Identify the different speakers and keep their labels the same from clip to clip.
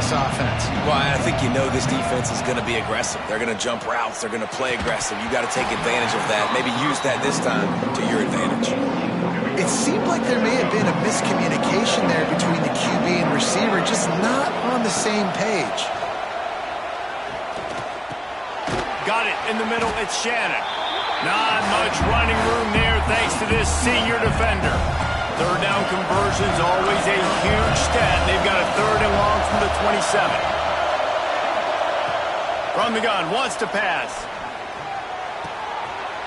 Speaker 1: this offense?
Speaker 2: Well, I think you know this defense is going to be aggressive. They're going to jump routes. They're going to play aggressive. You got to take advantage of that. Maybe use that this time to your advantage.
Speaker 1: It seemed like there may have been a miscommunication there between the QB and receiver, just not on the same page.
Speaker 3: Got it in the middle. It's Shannon. Not much running room there thanks to this senior defender. Third down conversion's always a huge stat. They've got a third and long from the 27. From the gun, wants to pass.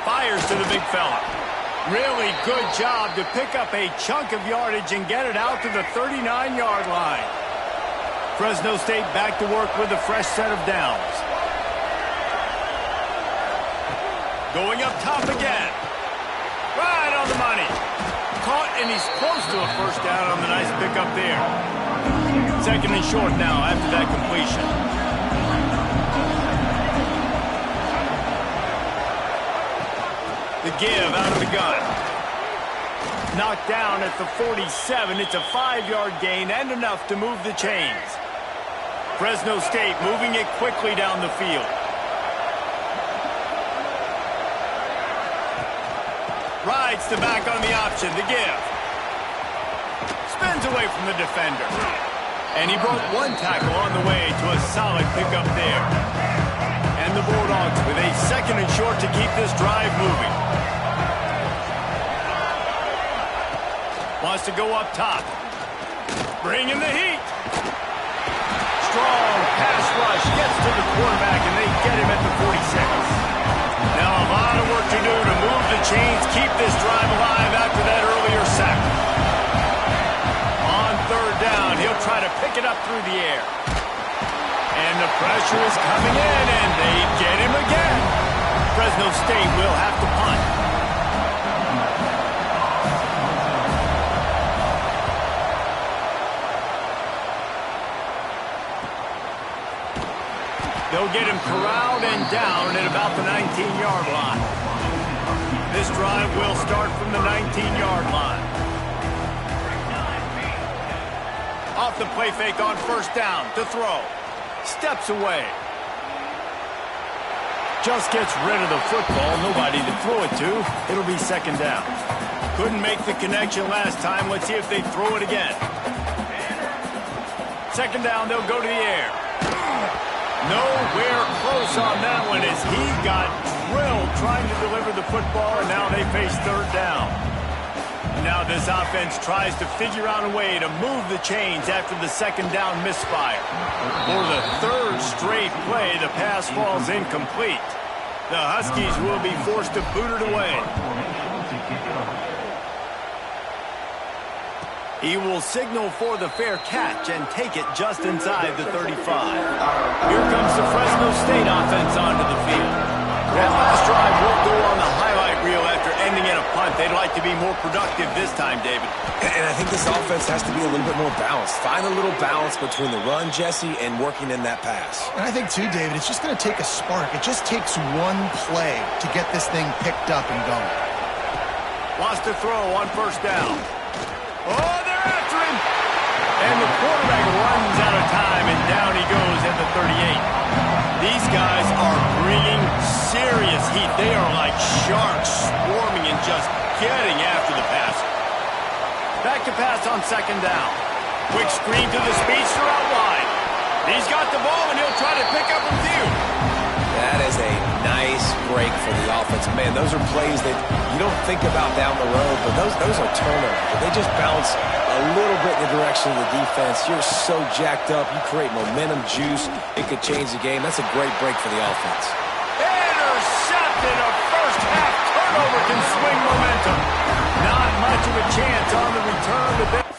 Speaker 3: Fires to the big fella. Really good job to pick up a chunk of yardage and get it out to the 39-yard line. Fresno State back to work with a fresh set of downs. Going up top again. Right on the money. Caught, and he's close to a first down on the nice pickup there. Second and short now after that completion. The give out of the gun. Knocked down at the 47. It's a 5-yard gain and enough to move the chains. Fresno State moving it quickly down the field. Rides the back on the option, the give. Spins away from the defender. And he broke one tackle on the way to a solid pickup there. And the Bulldogs with a second and short to keep this drive moving. Wants to go up top. Bringing the heat. Strong pass rush. Gets to the quarterback, and they get him at the 46. Now a lot of work to do to move the chains, keep this drive alive after that earlier sack. On third down, he'll try to pick it up through the air. And the pressure is coming in, and they get him again. Fresno State will have to punt. They'll get him corralled and down at about the 19-yard line. This drive will start from the 19-yard line. Off the play fake on first down to throw. Steps away. Just gets rid of the football. Nobody to throw it to. It'll be second down. Couldn't make the connection last time. Let's see if they throw it again. Second down, they'll go to the air. Nowhere close on that one as he got drilled trying to deliver the football, and now they face third down. Now this offense tries to figure out a way to move the chains after the second down misfire. For the third straight play, the pass falls incomplete. The Huskies will be forced to boot it away. He will signal for the fair catch and take it just inside the 35. Here comes the Fresno State offense onto the field. That last drive won't go on the highlight reel after ending in a punt. They'd like to be more productive this time, David.
Speaker 2: And I think this offense has to be a little bit more balanced. Find a little balance between the run, Jesse, and working in that pass.
Speaker 1: And I think, too, David, it's just going to take a spark. It just takes one play to get this thing picked up and going.
Speaker 3: Wants to throw on first down. Oh, they're after him. And the quarterback runs out of time, and down he goes at the 38. These guys are bringing serious heat. They are like sharks swarming and just getting after the passer. Back to pass on second down. Quick screen to the speedster out wide. He's got the ball, and he'll try to pick up a few.
Speaker 2: That is a nice break for the offense. Man, those are plays that you don't think about down the road, but those are turnovers. They just bounce a little bit in the direction of the defense. You're so jacked up. You create momentum, juice. It could change the game. That's a great break for the offense.
Speaker 3: Intercepted. A first-half turnover can swing momentum. Not much of a chance on the return to this.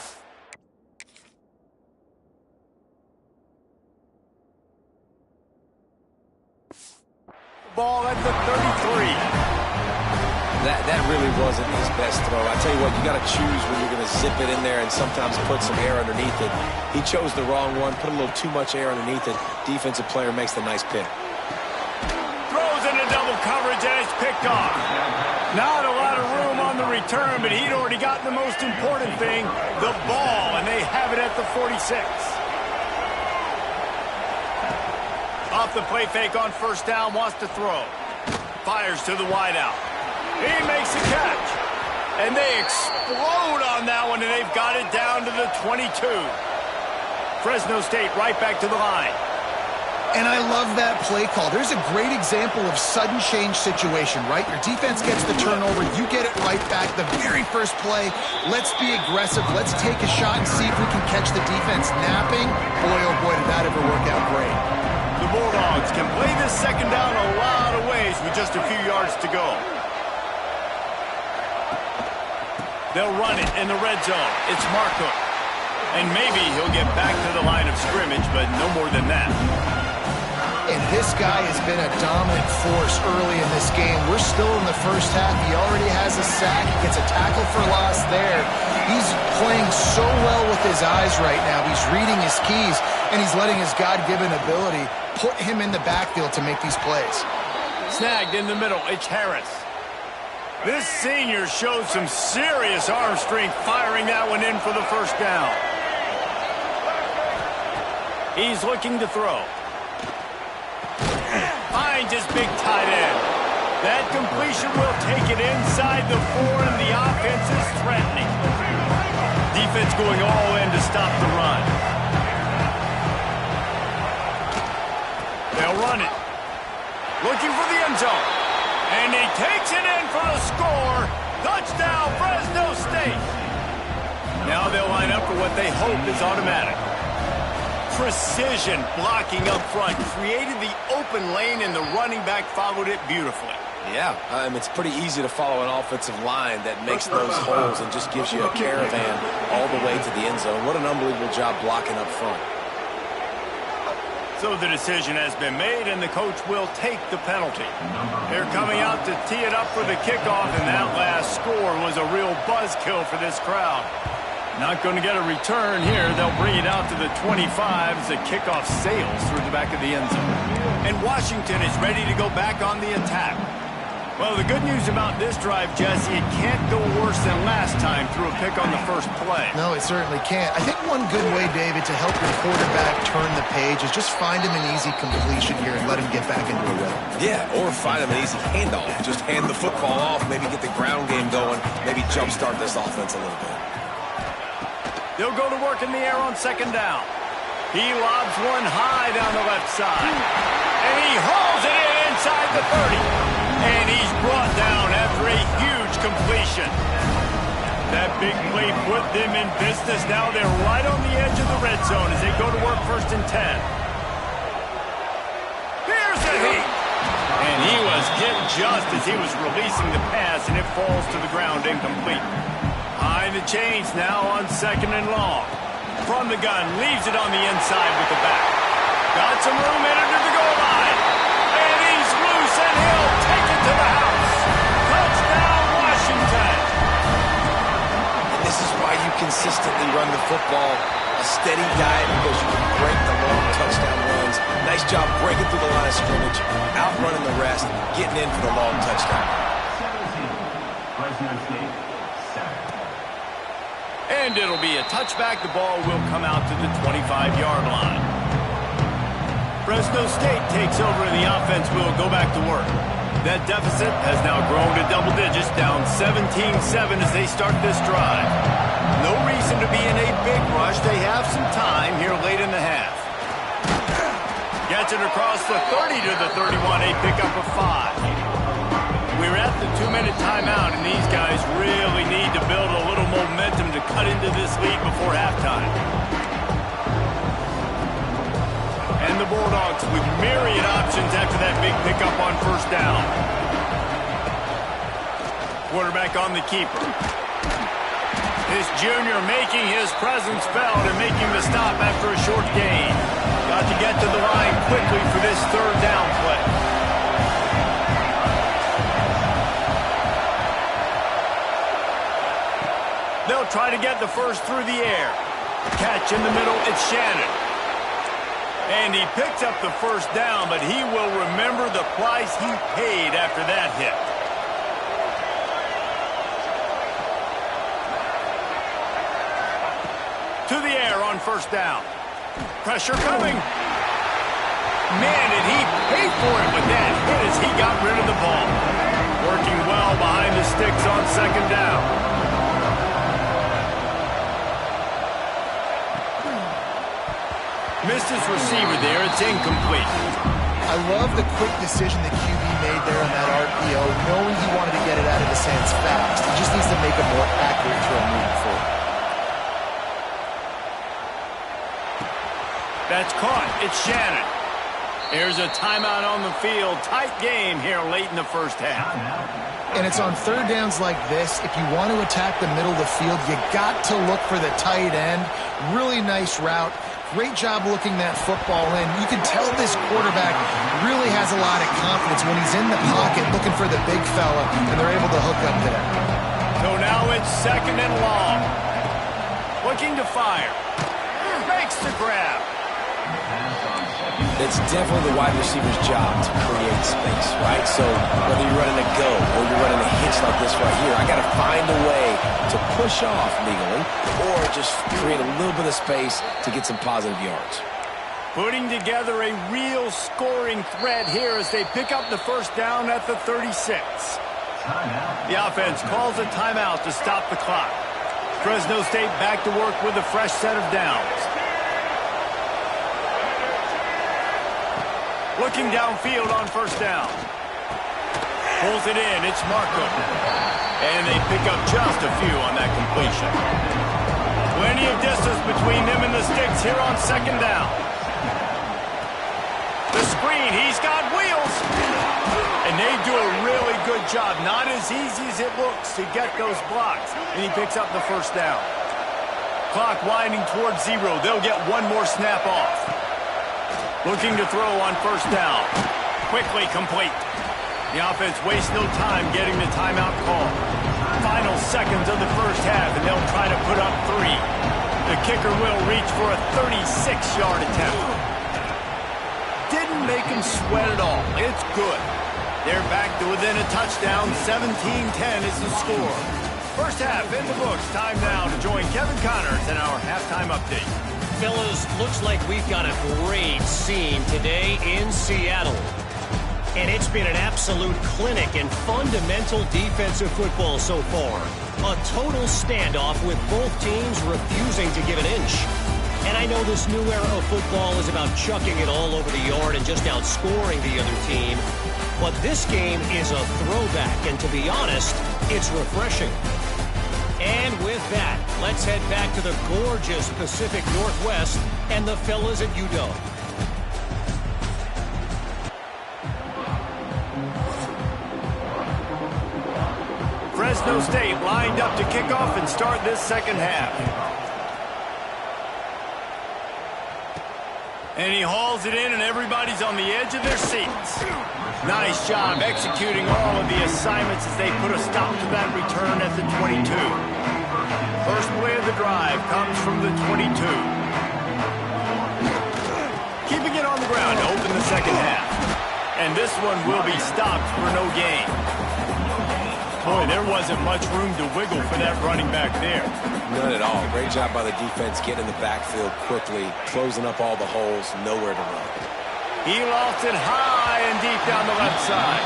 Speaker 3: Ball at the 33.
Speaker 2: That really wasn't his best throw. I tell you what, you got to choose when you're going to zip it in there and sometimes put some air underneath it. He chose the wrong one, put a little too much air underneath it. Defensive player makes the nice pick.
Speaker 3: Throws into double coverage and it's picked off. Not a lot of room on the return, but he'd already gotten the most important thing, the ball, and they have it at the 46. Off the play fake on first down, wants to throw. Fires to the wideout. He makes a catch. And they explode on that one, and they've got it down to the 22. Fresno State right back to the line.
Speaker 1: And I love that play call. There's a great example of sudden change situation, right? Your defense gets the turnover. You get it right back. The very first play, let's be aggressive. Let's take a shot and see if we can catch the defense napping. Boy, oh boy, did that ever work out great.
Speaker 3: The Bulldogs can play this second down a lot of ways with just a few yards to go. They'll run it in the red zone. It's Marco. And maybe he'll get back to the line of scrimmage, but no more than that.
Speaker 1: And this guy has been a dominant force early in this game. We're still in the first half. He already has a sack. He gets a tackle for loss there. He's playing so well with his eyes right now. He's reading his keys, and he's letting his God-given ability put him in the backfield to make these plays.
Speaker 3: Snagged in the middle. It's Harris. This senior showed some serious arm strength firing that one in for the first down. He's looking to throw. Finds his big tight end. That completion will take it inside the 4, and the offense is threatening. Defense going all in to stop the run. They'll run it. Looking for the end zone. And he takes it in for the score. Touchdown, Fresno State. Now they'll line up for what they hope is automatic. Precision blocking up front created the open lane, and the running back followed it beautifully.
Speaker 2: Yeah, it's pretty easy to follow an offensive line that makes those holes and just gives you a caravan all the way to the end zone. What an unbelievable job blocking up front.
Speaker 3: So the decision has been made, and the coach will take the penalty. They're coming out to tee it up for the kickoff, and that last score was a real buzzkill for this crowd. Not going to get a return here. They'll bring it out to the 25 as the kickoff sails through the back of the end zone. And Washington is ready to go back on the attack. Well, the good news about this drive, Jesse, it can't go worse than last time through a pick on the first play.
Speaker 1: No, it certainly can't. I think one good way, David, to help your quarterback turn the page is just find him an easy completion here and let him get back into a rhythm.
Speaker 2: Yeah, or find him an easy handoff. Just hand the football off, maybe get the ground game going, maybe jumpstart this offense a little bit.
Speaker 3: They'll go to work in the air on second down. He lobs one high down the left side. And he hauls it in inside the 30. And he's brought down after a huge completion. That big play put them in business. Now they're right on the edge of the red zone as they go to work first and 10. Here's the heat. And he was hit just as he was releasing the pass, and it falls to the ground incomplete. High the chains now on second and long. From the gun, leaves it on the inside with the back. Got some room in under the goal line. And he's loose, and he'll take it to the house. Touchdown, Washington.
Speaker 2: And this is why you consistently run the football. A steady diet because you can break the long touchdown runs. Nice job breaking through the line of scrimmage, outrunning the rest, getting in for the long touchdown.
Speaker 3: And it'll be a touchback. The ball will come out to the 25-yard line. Fresno State takes over, and the offense will go back to work. That deficit has now grown to double digits, down 17-7 as they start this drive. No reason to be in a big rush. They have some time here late in the half. Gets it across the 30 to the 31, a pickup of 5. We're at the 2-minute timeout, and these guys really need to build a little momentum to cut into this lead before halftime. And the Bulldogs with myriad options after that big pickup on first down. Quarterback on the keeper. This junior making his presence felt and making the stop after a short gain. Got to get to the line quickly for this third down play. They'll try to get the first through the air. Catch in the middle, it's Shannon. And he picks up the first down, but he will remember the price he paid after that hit. To the air on first down. Pressure coming. Man, did he pay for it with that hit as he got rid of the ball. Working well behind the sticks on second down. Missed his receiver there. It's incomplete.
Speaker 1: I love the quick decision the QB made there on that RPO, knowing he wanted to get it out of his hands fast. He just needs to make a more accurate throw moving forward.
Speaker 3: That's caught. It's Shannon. There's a timeout on the field. Tight game here late in the first half.
Speaker 1: And it's on third downs like this. If you want to attack the middle of the field, you got to look for the tight end. Really nice route. Great job looking that football in. You can tell this quarterback really has a lot of confidence when he's in the pocket looking for the big fella, and they're able to hook up there.
Speaker 3: So now it's second and long. Looking to fire. Makes the grab.
Speaker 2: It's definitely the wide receiver's job to create space, right? So whether you're running a go or you're running a hitch like this right here, I got to find a way to push off legally or just create a little bit of space to get some positive yards.
Speaker 3: Putting together a real scoring threat here as they pick up the first down at the 36. The offense calls a timeout to stop the clock. Fresno State back to work with a fresh set of downs. Looking downfield on first down. Pulls it in. It's Markham. And they pick up just a few on that completion. Plenty of distance between them and the sticks here on second down. The screen. He's got wheels. And they do a really good job. Not as easy as it looks to get those blocks. And he picks up the first down. Clock winding towards 0. They'll get one more snap off. Looking to throw on first down. Quickly complete. The offense wastes no time getting the timeout call. Final seconds of the first half, and they'll try to put up 3. The kicker will reach for a 36-yard attempt. Didn't make him sweat at all. It's good. They're back to within a touchdown. 17-10 is the score. First half in the books. Time now to join Kevin Connors in our halftime update.
Speaker 4: Fellas, looks like we've got a great scene today in Seattle. And it's been an absolute clinic in fundamental defensive football so far. A total standoff with both teams refusing to give an inch. And I know this new era of football is about chucking it all over the yard and just outscoring the other team. But this game is a throwback, and to be honest, it's refreshing. And with that, let's head back to the gorgeous Pacific Northwest and the fellas at UW.
Speaker 3: Fresno State lined up to kick off and start this second half. And he hauls it in, and everybody's on the edge of their seats. Nice job executing all of the assignments as they put a stop to that return at the 22. First play of the drive comes from the 22. Keeping it on the ground to open the second half. And this one will be stopped for no gain. Boy, there wasn't much room to wiggle for that running back there.
Speaker 2: None at all. Great job by the defense getting in the backfield quickly, closing up all the holes, nowhere to run.
Speaker 3: He lost it high and deep down the left side.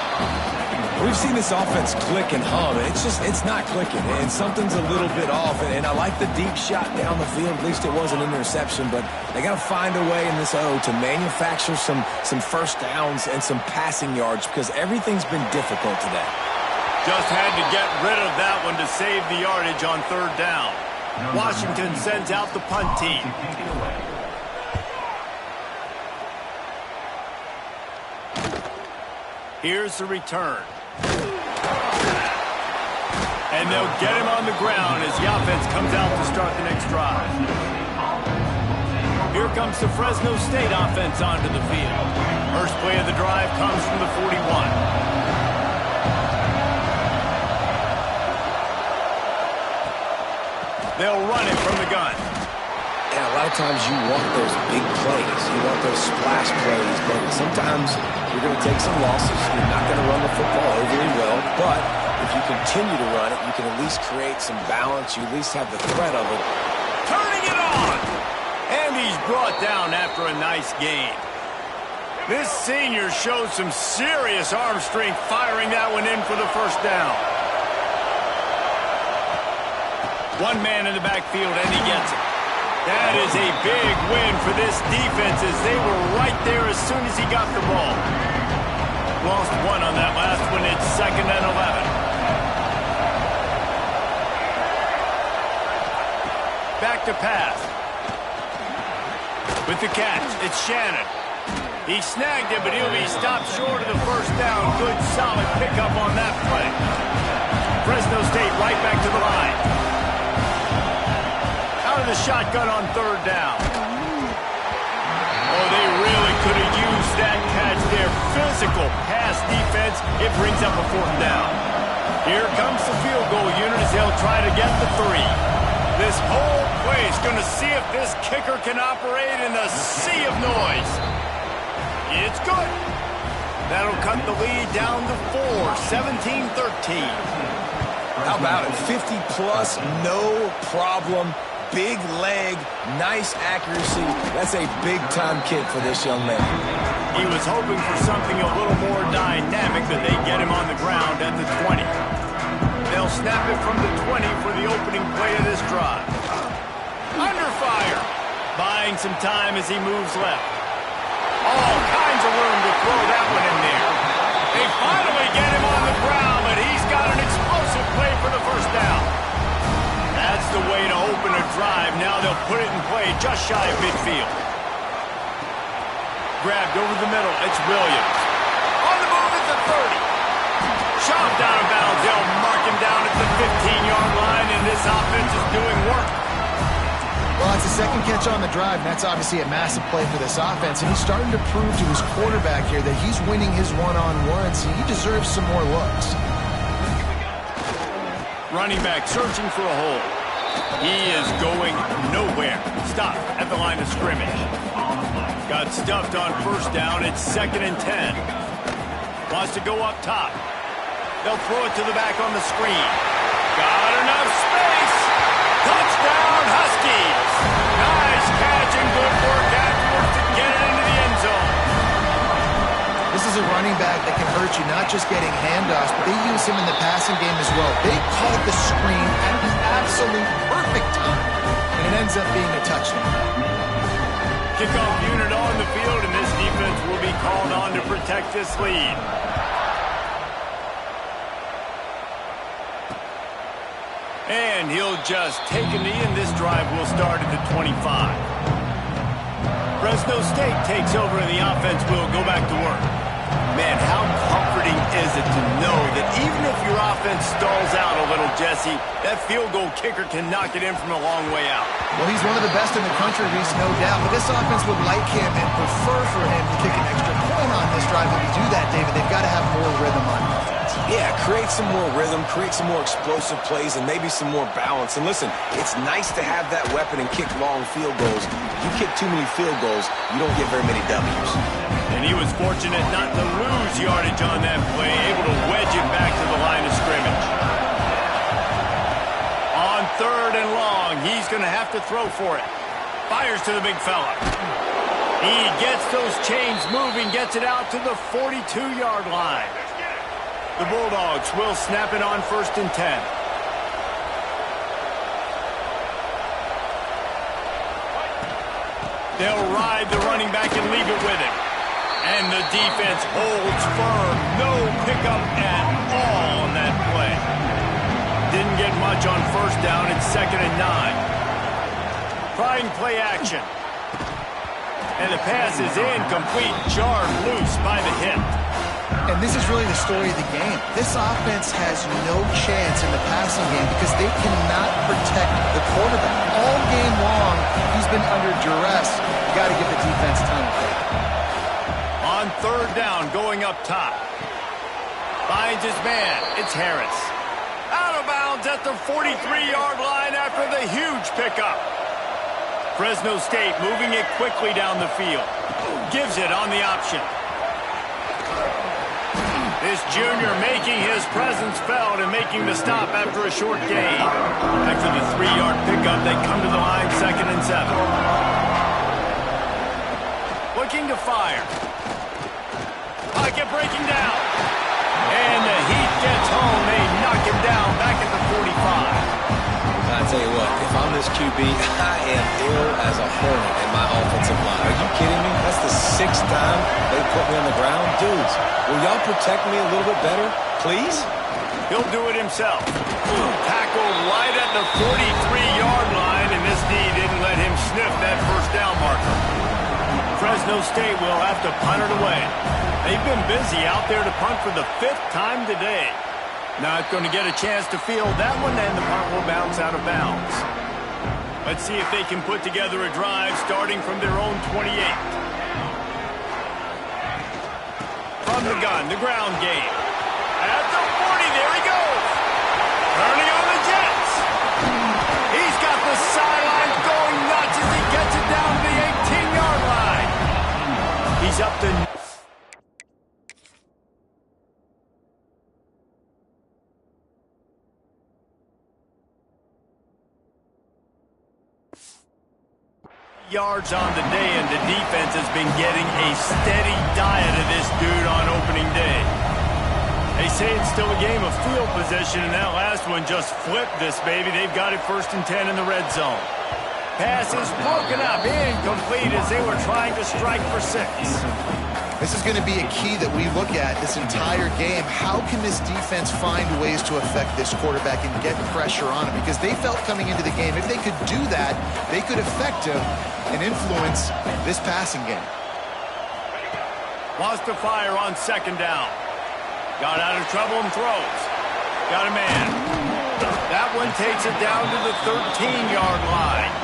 Speaker 2: We've seen this offense click and hum, and it's not clicking, and something's a little bit off, and I like the deep shot down the field. At least it was an interception, but they got to find a way in this O to manufacture some first downs and some passing yards because everything's been difficult today.
Speaker 3: Just had to get rid of that one to save the yardage on third down. Washington sends out the punt team. Here's the return. And they'll get him on the ground as the offense comes out to start the next drive. Here comes the Fresno State offense onto the field. First play of the drive comes from the 41. They'll run it from the gun.
Speaker 2: Yeah, a lot of times you want those big plays. You want those splash plays, but sometimes you're going to take some losses. You're not going to run the football overly well, but if you continue to run it, you can at least create some balance. You at least have the threat of it.
Speaker 3: Turning it on! And he's brought down after a nice gain. This senior showed some serious arm strength firing that one in for the first down. One man in the backfield, and he gets it. That is a big win for this defense as they were right there as soon as he got the ball. Lost one on that last one. It's 2nd and 11. Back to pass. With the catch, it's Shannon. He snagged it, but he'll be stopped short of the first down. Good, solid pickup on that play. Fresno State right back to the line. Out of the shotgun on 3rd down. Oh, they really could have used that catch there. Physical pass defense. It brings up a 4th down. Here comes the field goal unit as they'll try to get the 3. This whole play is going to see if this kicker can operate in a sea of noise. It's good. That'll cut the lead down to 4, 17-13.
Speaker 2: How about it? 50-plus, no problem. Big leg, nice accuracy. That's a big-time kick for this young man.
Speaker 3: He was hoping for something a little more dynamic, but they get him on the ground at the 20. They'll snap it from the 20 for the opening play of this drive. Under fire. Buying some time as he moves left. All kinds of room to throw that one in there. They finally get him on the ground, but he's got an explosive play for the first down. That's the way to open a drive. Now they'll put it in play just shy of midfield. Grabbed over the middle. It's Williams. On the move at the 30. Chopped out of bounds. They'll mark him down at the 15-yard line, and this offense is doing work.
Speaker 1: Well, it's the 2nd catch on the drive, and that's obviously a massive play for this offense. And he's starting to prove to his quarterback here that he's winning his one-on-ones, and he deserves some more looks.
Speaker 3: Running back searching for a hole. He is going nowhere. Stop at the line of scrimmage. Got stuffed on 1st down. It's 2nd and 10. Wants to go up top. They'll throw it to the back on the screen. Got enough space. Touchdown, Huskies. Nice catch and good work afterwards to get it into the end zone.
Speaker 1: This is a running back that can hurt you, not just getting handoffs, but they use him in the passing game as well. They called the screen at the absolute perfect time, and it ends up being a touchdown.
Speaker 3: Kickoff unit on the field, and this defense will be called on to protect this lead. And he'll just take a knee, and this drive will start at the 25. Fresno State takes over, and the offense will go back to work. Man, how comforting is it to know that even if your offense stalls out a little, Jesse, that field goal kicker can knock it in from a long way out.
Speaker 1: Well, he's one of the best in the country, Reese, no doubt. But this offense would like him and prefer for him to kick an extra point on this drive. If you do that, David, they've got to have more rhythm on offense.
Speaker 2: Yeah, create some more rhythm, create some more explosive plays, and maybe some more balance. And listen, it's nice to have that weapon and kick long field goals. You kick too many field goals, you don't get very many W's.
Speaker 3: And he was fortunate not to lose yardage on that play, able to wedge it back to the line of scrimmage. On 3rd and long, he's going to have to throw for it. Fires to the big fella. He gets those chains moving, gets it out to the 42-yard line. The Bulldogs will snap it on 1st and 10. They'll ride the running back and leave it with him. And the defense holds firm. No pickup at all on that play. Didn't get much on 1st down. It's 2nd and 9. Trying play action. And the pass is incomplete. Jarred loose by the hip.
Speaker 1: And this is really the story of the game. This offense has no chance in the passing game because they cannot protect the quarterback. All game long, he's been under duress. You got to give the defense time.
Speaker 3: On 3rd down, going up top. Finds his man. It's Harris. Out of bounds at the 43-yard line after the huge pickup. Fresno State moving it quickly down the field. Gives it on the option. This junior making his presence felt and making the stop after a short gain. After the 3-yard pickup, they come to the line 2nd and 7. Looking to fire. take it breaking down. And the heat gets home. They knock him down back at the 45.
Speaker 2: I tell you what, if I'm this QB, I am ill as a hornet in my offensive line. Are you kidding me? That's the 6th time they put me on the ground. Dudes, will y'all protect me a little bit better, please?
Speaker 3: He'll do it himself. Tackled right at the 43-yard line, and this D didn't let him sniff that first down marker. Fresno State will have to punt it away. They've been busy out there to punt for the 5th time today. Not going to get a chance to field that one, and the punt will bounce out of bounds. Let's see if they can put together a drive starting from their own 28. From the gun, the ground game. At the 40, there he goes. Turning on the Jets. He's got the sideline going nuts as he gets it down to the 18-yard line. He's up to... yards on the day, and the defense has been getting a steady diet of this dude on opening day. They say it's still a game of field position, and that last one just flipped this baby. They've got it 1st and 10 in the red zone. Pass is broken up, incomplete as they were trying to strike for 6.
Speaker 1: This is going to be a key that we look at this entire game. How can this defense find ways to affect this quarterback and get pressure on him? Because they felt coming into the game, if they could do that, they could affect him and influence this passing game.
Speaker 3: Wants to fire on 2nd down. Got out of trouble and throws. Got a man. That one takes it down to the 13-yard line.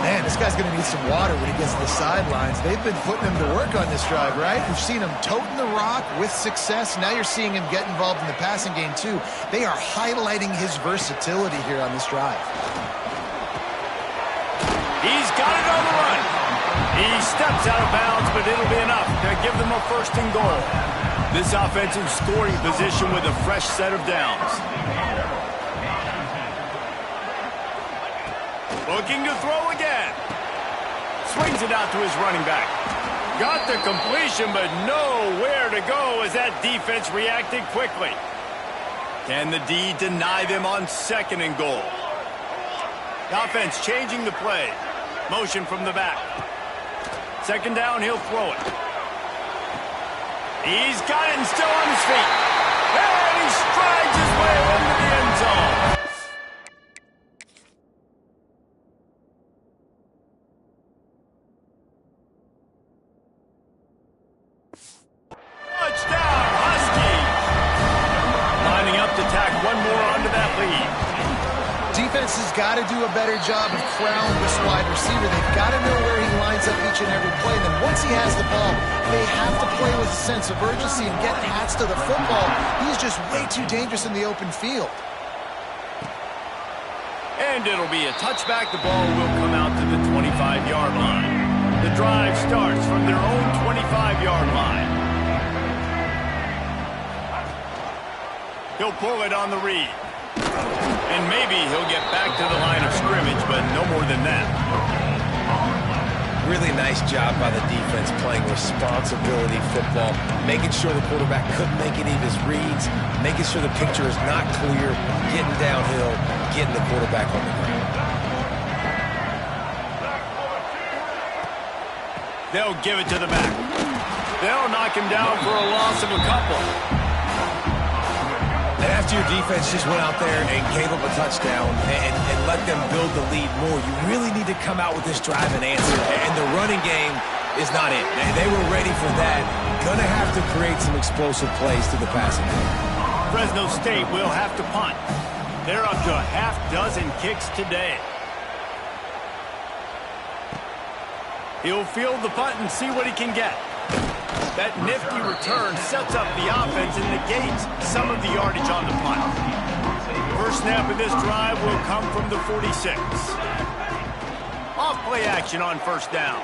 Speaker 1: Man, this guy's going to need some water when he gets to the sidelines. They've been putting him to work on this drive, right? We've seen him toting the rock with success. Now you're seeing him get involved in the passing game, too. They are highlighting his versatility here on this drive.
Speaker 3: He's got it on the run. He steps out of bounds, but it'll be enough to give them a 1st and goal. This offensive scoring position with a fresh set of downs. Looking to throw again. Swings it out to his running back. Got the completion, but nowhere to go as that defense reacted quickly. Can the D deny them on 2nd and goal? The offense changing the play. Motion from the back. 2nd down, he'll throw it. He's got it and still on his feet. And he strides his way into the end zone. Touchdown, Huskies! Lining up to tack one more onto that lead.
Speaker 1: Defense has got to do a better job of crowning this wide receiver. They've got to know where he lines up each and every play. Then once he has the ball, they have to play with a sense of urgency and get hats to the football. He's just way too dangerous in the open field.
Speaker 3: And it'll be a touchback. The ball will come out to the 25-yard line. The drive starts from their own 25-yard line. He'll pull it on the read. And maybe he'll get back to the line of scrimmage, but no more than that.
Speaker 2: Really nice job by the defense playing responsibility football, making sure the quarterback couldn't make any of his reads, making sure the picture is not clear, getting downhill, getting the quarterback on the ground.
Speaker 3: They'll give it to the back. They'll knock him down for a loss of a couple.
Speaker 2: And after your defense just went out there and gave up a touchdown and let them build the lead more, you really need to come out with this drive and answer. And the running game is not it. They were ready for that. Going to have to create some explosive plays to the passing game.
Speaker 3: Fresno State will have to punt. They're up to a half dozen kicks today. He'll field the punt and see what he can get. That nifty return sets up the offense and negates some of the yardage on the punt. First snap of this drive will come from the 46. Off play action on 1st down.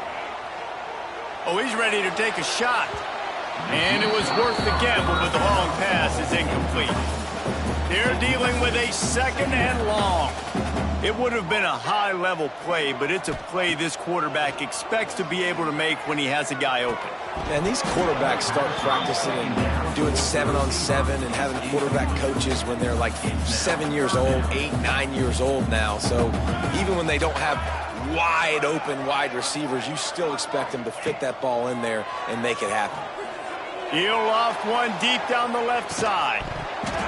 Speaker 3: Oh, he's ready to take a shot. And it was worth the gamble, but the long pass is incomplete. They're dealing with a 2nd and long. It would have been a high-level play, but it's a play this quarterback expects to be able to make when he has a guy open.
Speaker 2: And these quarterbacks start practicing and doing 7-on-7 and having quarterback coaches when they're like 7 years old, 8, 9 years old now. So even when they don't have wide open wide receivers, you still expect them to fit that ball in there and make it happen.
Speaker 3: He'll loft one deep down the left side.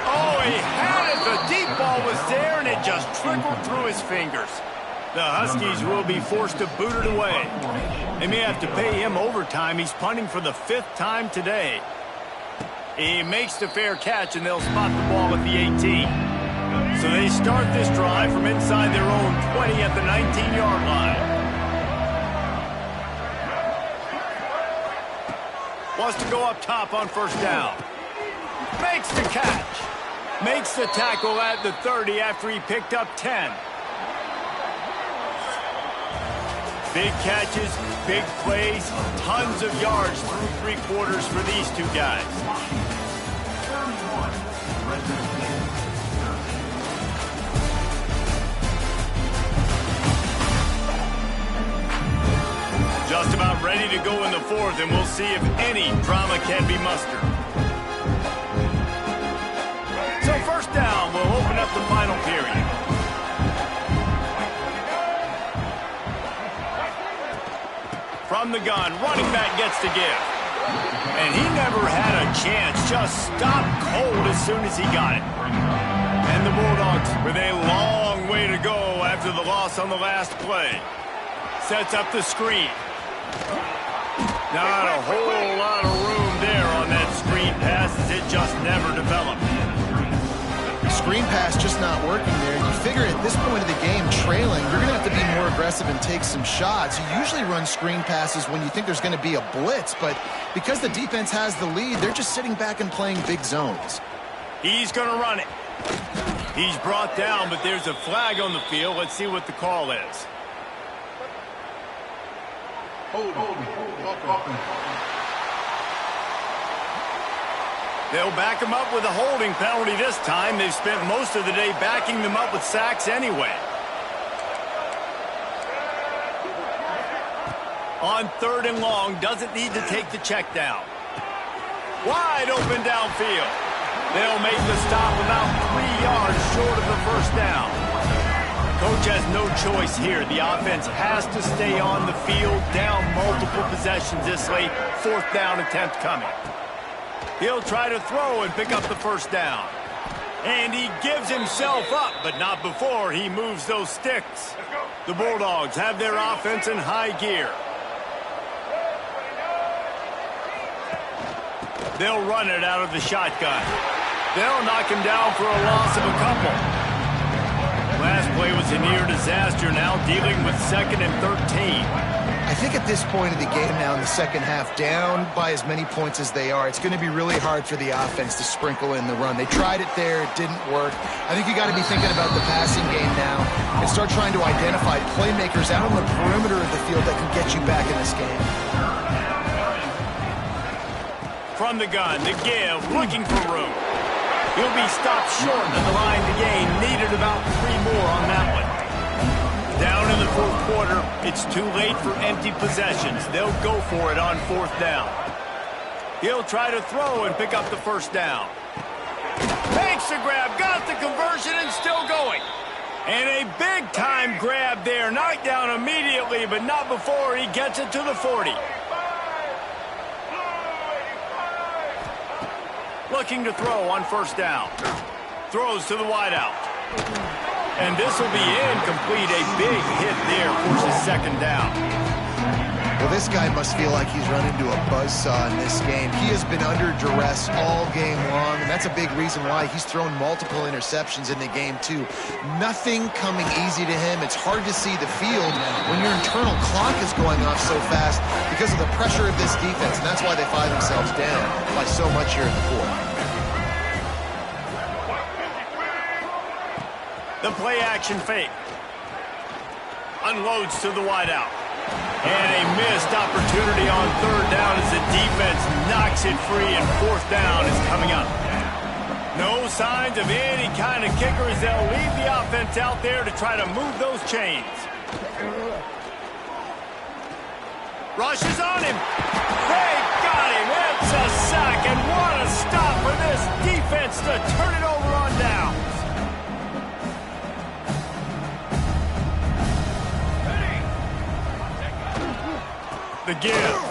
Speaker 3: Oh, he had it. The deep ball was there, and it just trickled through his fingers. The Huskies will be forced to boot it away. They may have to pay him overtime. He's punting for the 5th time today. He makes the fair catch, and they'll spot the ball at the 18. So they start this drive from inside their own 20 at the 19-yard line. Wants to go up top on first down. Makes the catch. Makes the tackle at the 30 after he picked up 10. Big catches, big plays, tons of yards through 3 quarters for these two guys. Just about ready to go in the 4th, and we'll see if any drama can be mustered. So first down will open up the final period. From the gun, running back gets to give. And he never had a chance, just stopped cold as soon as he got it. And the Bulldogs, with a long way to go after the loss on the last play, sets up the screen. Not a whole lot of room there on that screen pass, as it just never developed.
Speaker 1: Screen pass just not working there. You figure at this point of the game, trailing, you're going to have to be more aggressive and take some shots. You usually run screen passes when you think there's going to be a blitz, but because the defense has the lead, they're just sitting back and playing big zones.
Speaker 3: He's going to run it. He's brought down, but there's a flag on the field. Let's see what the call is. They'll back him up with a holding penalty this time. They've spent most of the day backing them up with sacks anyway. On 3rd and long, doesn't need to take the check down. Wide open downfield. They'll make the stop about 3 yards short of the first down. Coach has no choice here. The offense has to stay on the field, down multiple possessions this late. 4th down attempt coming. He'll try to throw and pick up the first down. And he gives himself up, but not before he moves those sticks. The Bulldogs have their offense in high gear. They'll run it out of the shotgun. They'll knock him down for a loss of a couple. Last play was a near disaster, now dealing with 2nd and 13.
Speaker 1: I think at this point of the game now in the second half, down by as many points as they are, it's going to be really hard for the offense to sprinkle in the run. They tried it there. It didn't work. I think you got to be thinking about the passing game now and start trying to identify playmakers out on the perimeter of the field that can get you back in this game.
Speaker 3: From the gun, the give, looking for room. He'll be stopped short of the line to gain. Needed about 3 more on that one. Down in the 4th quarter, it's too late for empty possessions. They'll go for it on 4th down. He'll try to throw and pick up the first down. Makes the grab, got the conversion, and still going. And a big-time grab there. Knocked down immediately, but not before he gets it to the 40. Looking to throw on first down. Throws to the wideout. And this will be incomplete. A big hit there forces 2nd down.
Speaker 1: Well, this guy must feel like he's run into a buzzsaw in this game. He has been under duress all game long, and that's a big reason why he's thrown multiple interceptions in the game, too. Nothing coming easy to him. It's hard to see the field when your internal clock is going off so fast because of the pressure of this defense, and that's why they find themselves down by so much here in the 4th.
Speaker 3: The play-action fake. Unloads to the wideout. And a missed opportunity on 3rd down as the defense knocks it free, and 4th down is coming up. No signs of any kind of kickers. They'll leave the offense out there to try to move those chains. Rushes on him. They got him. It's a sack, and what a stop for this defense to turn it over on downs. The give.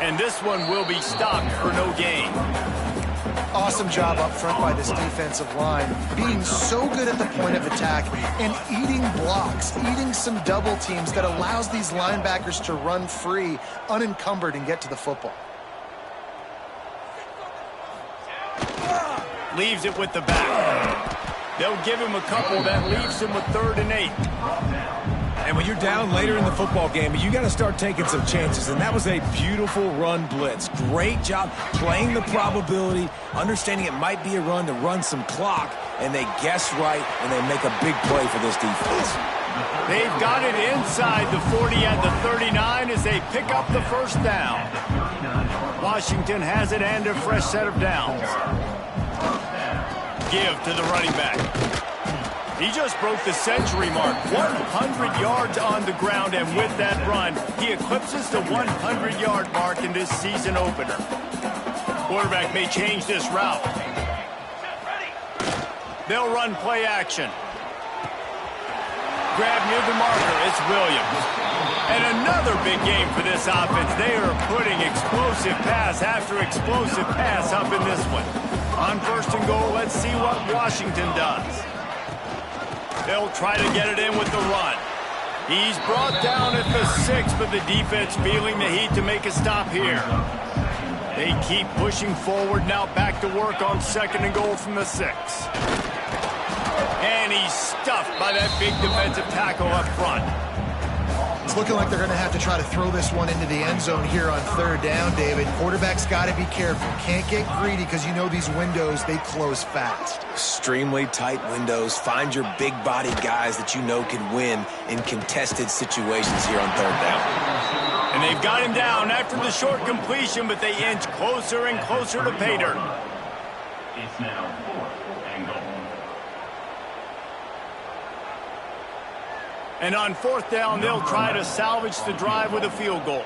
Speaker 3: And this one will be stopped for no gain.
Speaker 1: Awesome job up front by this defensive line, being so good at the point of attack and eating blocks, eating some double teams that allows these linebackers to run free, unencumbered, and get to the football.
Speaker 3: Leaves it with the back. They'll give him a couple. That leaves him with 3rd and 8.
Speaker 2: And when you're down later in the football game, you got to start taking some chances. And that was a beautiful run blitz. Great job playing the probability, understanding it might be a run to run some clock. And they guess right, and they make a big play for this defense.
Speaker 3: They've got it inside the 40 at the 39 as they pick up the 1st down. Washington has it and a fresh set of downs. Give to the running back. He just broke the century mark, 100 yards on the ground, and with that run, he eclipses the 100-yard mark in this season opener. Quarterback may change this route. They'll run play action. Grab near the marker, it's Williams. And another big game for this offense. They are putting explosive pass after explosive pass up in this one. On 1st and goal, let's see what Washington does. They'll try to get it in with the run. He's brought down at the 6, but the defense feeling the heat to make a stop here. They keep pushing forward, now back to work on 2nd and goal from the 6. And he's stuffed by that big defensive tackle up front.
Speaker 1: It's looking like they're going to have to try to throw this one into the end zone here on 3rd down, David. Quarterback's got to be careful. Can't get greedy because you know these windows, they close fast.
Speaker 2: Extremely tight windows. Find your big body guys that you know can win in contested situations here on 3rd down.
Speaker 3: And they've got him down after the short completion, but they inch closer and closer to pay dirt.
Speaker 5: It's now 4th and goal.
Speaker 3: And on 4th down, they'll try to salvage the drive with a field goal.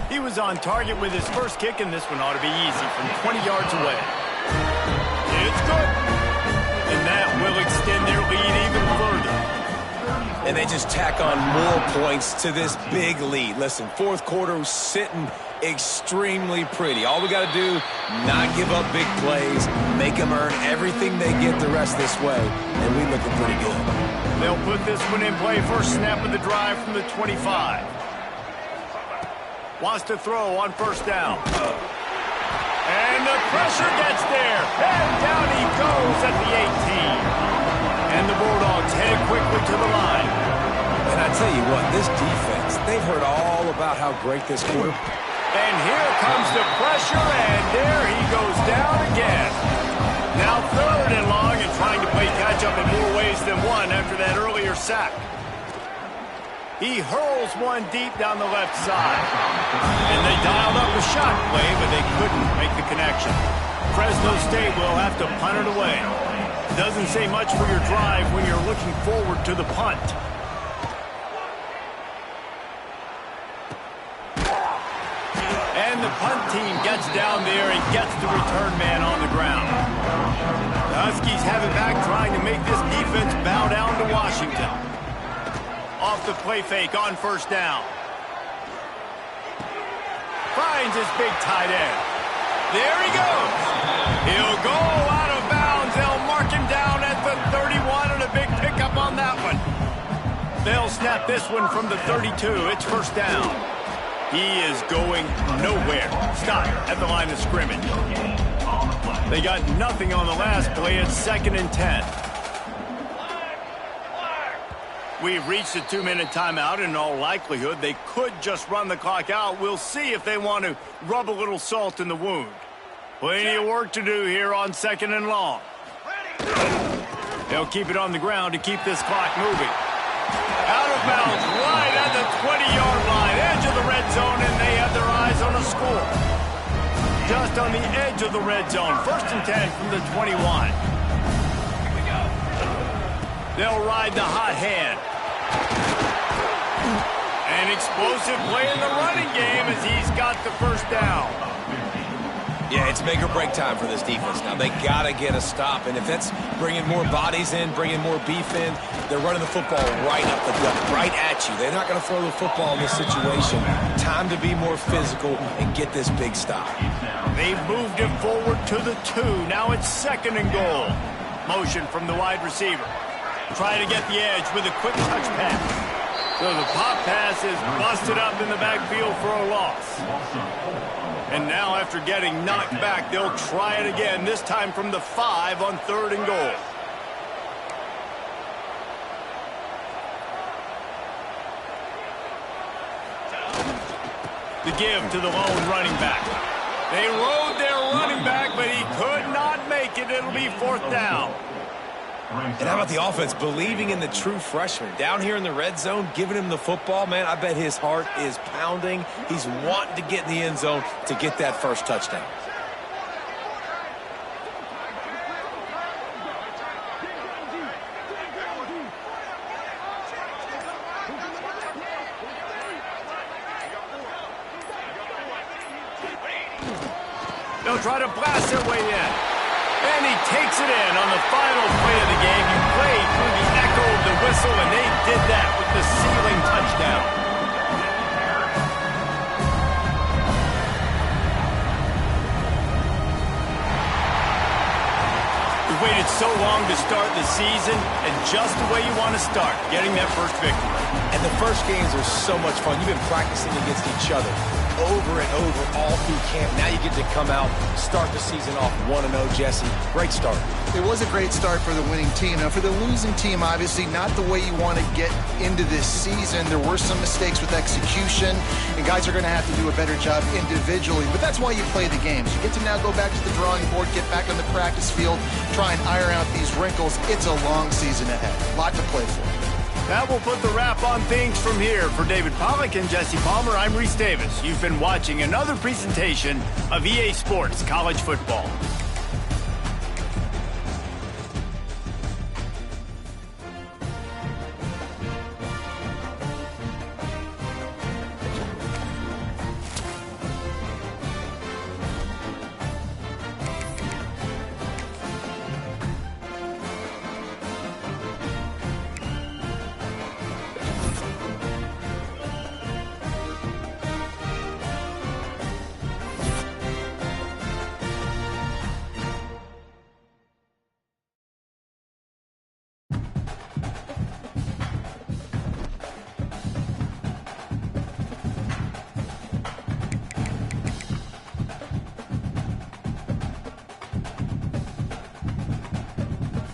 Speaker 3: He was on target with his first kick, and this one ought to be easy from 20 yards away. It's good. And that will extend their lead even further.
Speaker 2: And they just tack on more points to this big lead. Listen, 4th quarter was sitting extremely pretty. All we got to do, not give up big plays, make them earn everything they get the rest this way, and we looking pretty good.
Speaker 3: They'll put this one in play. First snap of the drive from the 25. Wants to throw on 1st down. And the pressure gets there. And down he goes at the 18. And the Bulldogs headed quickly to the line.
Speaker 2: And I tell you what, this defense, they've heard all about how great this quarter.
Speaker 3: And here comes the pressure, and there he goes down again. Now 3rd and long, and trying to play catch-up in more ways than one after that earlier sack. He hurls one deep down the left side. And they dialed up a shot play, but they couldn't make the connection. Fresno State will have to punt it away. Doesn't say much for your drive when you're looking forward to the punt. And the punt team gets down there and gets the return man on the ground. The Huskies have it back, trying to make this defense bow down to Washington. Off the play fake on 1st down. Finds his big tight end. There he goes. He'll go out of bounds. They'll mark him down at the 31, and a big pickup on that one. They'll snap this one from the 32. It's 1st down. He is going nowhere. Stop at the line of scrimmage. They got nothing on the last play. It's 2nd and 10. We've reached a 2-minute timeout. In all likelihood, they could just run the clock out. We'll see if they want to rub a little salt in the wound. Plenty of work to do here on 2nd and long. They'll keep it on the ground to keep this clock moving. Out of bounds, right at the 20-yard line, edge of the red zone, and they have their eyes on a score. just on the edge of the red zone. 1st and 10 from the 21. They'll ride the hot hand. An explosive play in the running game as he's got the 1st down.
Speaker 2: Yeah, it's make or break time for this defense. Now, they got to get a stop, and if that's bringing more bodies in, bringing more beef in, they're running the football right up the gut, right at you. They're not going to throw the football in this situation. Time to be more physical and get this big stop.
Speaker 3: They've moved it forward to the 2. Now it's 2nd and goal. Motion from the wide receiver. Try to get the edge with a quick touch pass. So the pop pass is busted up in the backfield for a loss. And now after getting knocked back, they'll try it again, this time from the 5 on 3rd and goal. The give to the lone running back. They rode their running back, but he could not make it. It'll be 4th down.
Speaker 2: And how about the offense believing in the true freshman? Down here in the red zone, giving him the football, man, I bet his heart is pounding. He's wanting to get in the end zone to get that 1st touchdown.
Speaker 3: They'll try to blast their way in. And he takes it in on the final play of the game. You played through the echo of the whistle, and they did that with the sealing touchdown. We waited so long to start the season, and just the way you want to start, getting that 1st victory.
Speaker 2: And the first games are so much fun. You've been practicing against each other over and over all through camp. Now you get to come out, start the season off 1-0, Jesse. Great start.
Speaker 1: It was a great start for the winning team. Now, for the losing team, obviously not the way you want to get into this season. There were some mistakes with execution, and guys are going to have to do a better job individually. But that's why you play the games. You get to now go back to the drawing board, get back on the practice field, try and iron out these wrinkles. It's a long season ahead. A lot to play for.
Speaker 3: That will put the wrap on things from here. For David Pollack and Jesse Palmer, I'm Reese Davis. You've been watching another presentation of EA Sports College Football.